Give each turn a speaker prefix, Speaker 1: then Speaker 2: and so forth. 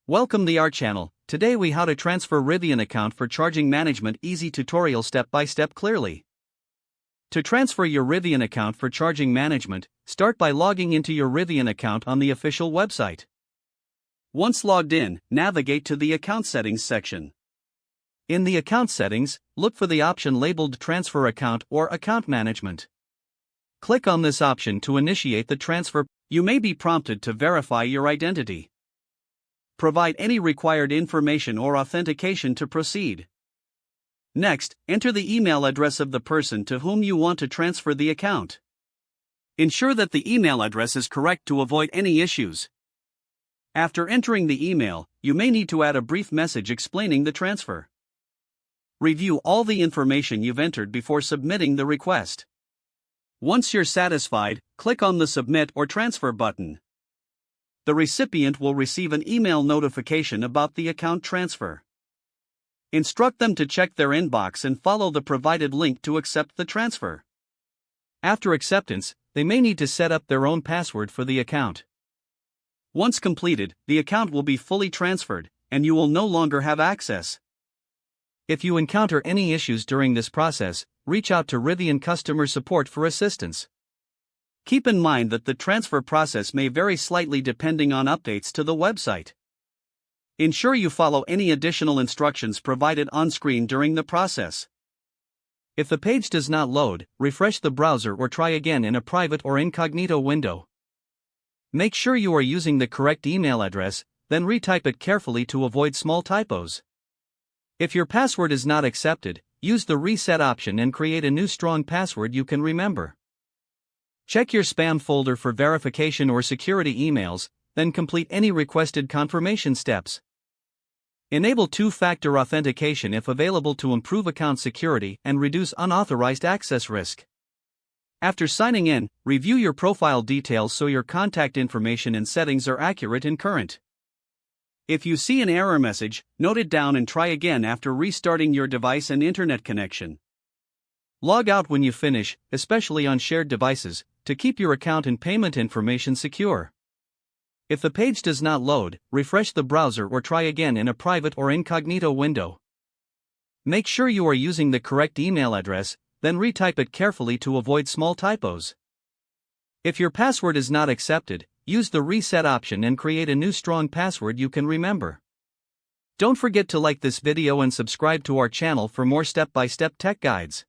Speaker 1: Welcome to our channel. Today we how to transfer Rivian account for charging management easy tutorial step by step clearly. To transfer your Rivian account for charging management, start by logging into your Rivian account on the official website. Once logged in, navigate to the account settings section. In the account settings, look for the option labeled transfer account or account management. Click on this option to initiate the transfer. You may be prompted to verify your identity. Provide any required information or authentication to proceed. Next, enter the email address of the person to whom you want to transfer the account. Ensure that the email address is correct to avoid any issues. After entering the email, you may need to add a brief message explaining the transfer. Review all the information you've entered before submitting the request. Once you're satisfied, click on the Submit or Transfer button. The recipient will receive an email notification about the account transfer. Instruct them to check their inbox and follow the provided link to accept the transfer. After acceptance, they may need to set up their own password for the account. Once completed, the account will be fully transferred, and you will no longer have access. If you encounter any issues during this process, reach out to Rivian customer support for assistance. Keep in mind that the transfer process may vary slightly depending on updates to the website. Ensure you follow any additional instructions provided on screen during the process. If the page does not load, refresh the browser or try again in a private or incognito window. Make sure you are using the correct email address, then retype it carefully to avoid small typos. If your password is not accepted, use the reset option and create a new strong password you can remember. Check your spam folder for verification or security emails, then complete any requested confirmation steps. Enable two-factor authentication if available to improve account security and reduce unauthorized access risk. After signing in, review your profile details so your contact information and settings are accurate and current. If you see an error message, note it down and try again after restarting your device and internet connection. Log out when you finish, especially on shared devices, to keep your account and payment information secure. If the page does not load, refresh the browser or try again in a private or incognito window. Make sure you are using the correct email address, then retype it carefully to avoid small typos. If your password is not accepted, use the reset option and create a new strong password you can remember. Don't forget to like this video and subscribe to our channel for more step-by-step tech guides.